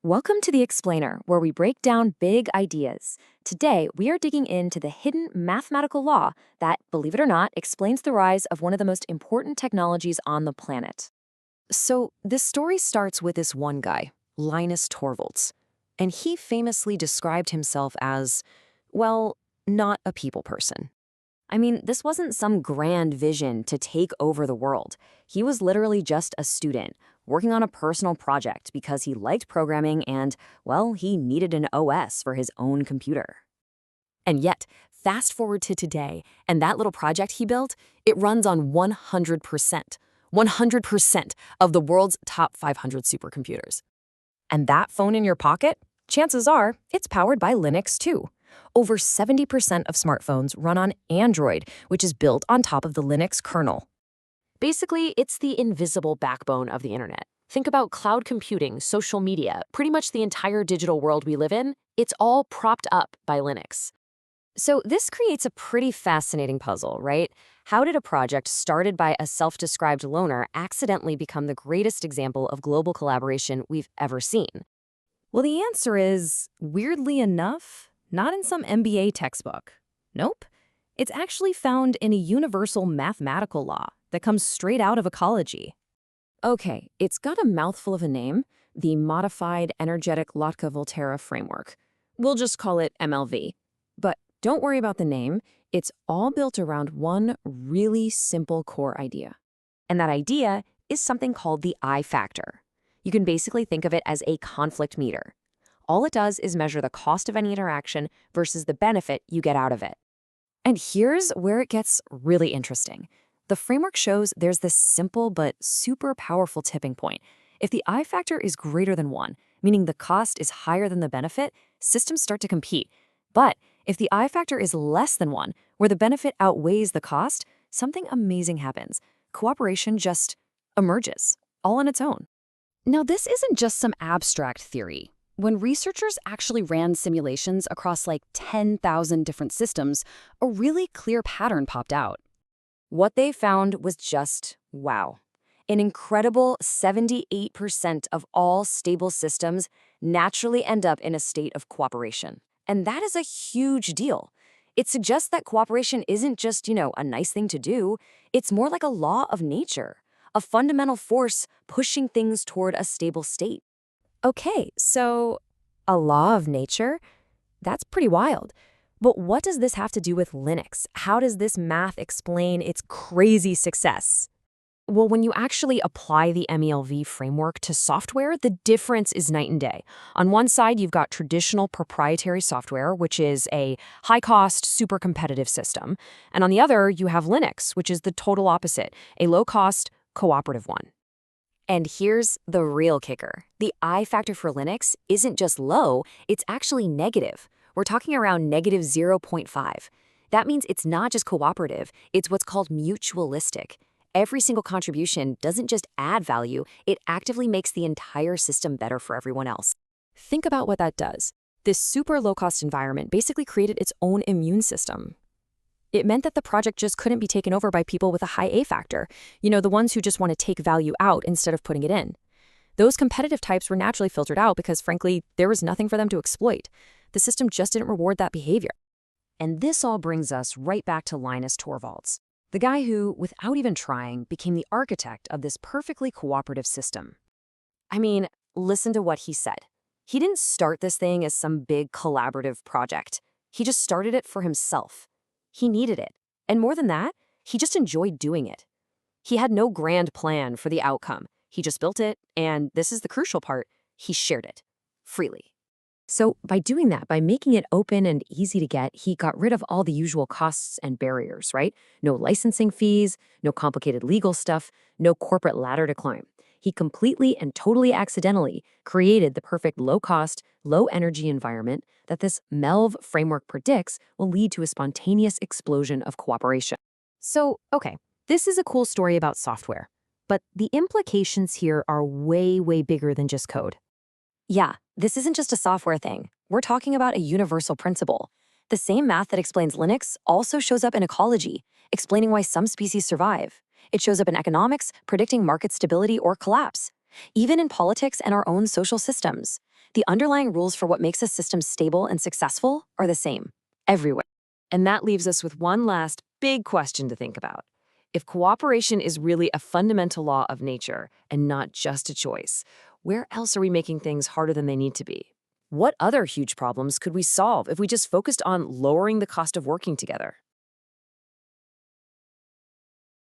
Welcome to The Explainer, where we break down big ideas. Today, we are digging into the hidden mathematical law that, believe it or not, explains the rise of one of the most important technologies on the planet. So, this story starts with this one guy, Linus Torvalds, and he famously described himself as, well, not a people person. I mean, this wasn't some grand vision to take over the world. He was literally just a student, working on a personal project because he liked programming and, well, he needed an OS for his own computer. And yet, fast forward to today, and that little project he built, it runs on 100%. 100% of the world's top 500 supercomputers. And that phone in your pocket? Chances are, it's powered by Linux too. Over 70% of smartphones run on Android, which is built on top of the Linux kernel. Basically, it's the invisible backbone of the internet. Think about cloud computing, social media, pretty much the entire digital world we live in. It's all propped up by Linux. So this creates a pretty fascinating puzzle, right? How did a project started by a self-described loner accidentally become the greatest example of global collaboration we've ever seen? Well, the answer is, weirdly enough, not in some MBA textbook. Nope. It's actually found in a universal mathematical law that comes straight out of ecology. Okay, it's got a mouthful of a name, the Modified Energetic Lotka Volterra framework. We'll just call it MELV. But don't worry about the name. It's all built around one really simple core idea. And that idea is something called the I factor. You can basically think of it as a conflict meter. All it does is measure the cost of any interaction versus the benefit you get out of it. And here's where it gets really interesting. The framework shows there's this simple but super powerful tipping point. If the I factor is greater than 1, meaning the cost is higher than the benefit, systems start to compete. But if the I factor is less than 1, where the benefit outweighs the cost, something amazing happens. Cooperation just emerges, all on its own. Now, this isn't just some abstract theory. When researchers actually ran simulations across like 10,000 different systems, a really clear pattern popped out. What they found was just wow. An incredible 78% of all stable systems naturally end up in a state of cooperation. And that is a huge deal. It suggests that cooperation isn't just, a nice thing to do. It's more like a law of nature, a fundamental force pushing things toward a stable state. Okay, so a law of nature? That's pretty wild. But what does this have to do with Linux? How does this math explain its crazy success? Well, when you actually apply the MELV framework to software, the difference is night and day. On one side, you've got traditional proprietary software, which is a high-cost, super competitive system. And on the other, you have Linux, which is the total opposite, a low-cost, cooperative one. And here's the real kicker. The I factor for Linux isn't just low, it's actually negative. We're talking around negative 0.5. That means it's not just cooperative, it's what's called mutualistic. Every single contribution doesn't just add value, it actively makes the entire system better for everyone else. Think about what that does. This super low-cost environment basically created its own immune system. It meant that the project just couldn't be taken over by people with a high A factor, the ones who just want to take value out instead of putting it in. Those competitive types were naturally filtered out because, frankly, there was nothing for them to exploit. The system just didn't reward that behavior. And this all brings us right back to Linus Torvalds, the guy who, without even trying, became the architect of this perfectly cooperative system. I mean, listen to what he said. He didn't start this thing as some big collaborative project. He just started it for himself. He needed it. And more than that, he just enjoyed doing it. He had no grand plan for the outcome. He just built it, and this is the crucial part, he shared it freely. So by doing that, by making it open and easy to get, he got rid of all the usual costs and barriers, right? No licensing fees, no complicated legal stuff, no corporate ladder to climb. He completely and totally accidentally created the perfect low-cost, low-energy environment that this MELV framework predicts will lead to a spontaneous explosion of cooperation. So, okay, this is a cool story about software, but the implications here are way, way bigger than just code. Yeah, this isn't just a software thing. We're talking about a universal principle. The same math that explains Linux also shows up in ecology, explaining why some species survive. It shows up in economics, predicting market stability or collapse. Even in politics and our own social systems, the underlying rules for what makes a system stable and successful are the same everywhere. And that leaves us with one last big question to think about. If cooperation is really a fundamental law of nature and not just a choice, where else are we making things harder than they need to be? What other huge problems could we solve if we just focused on lowering the cost of working together?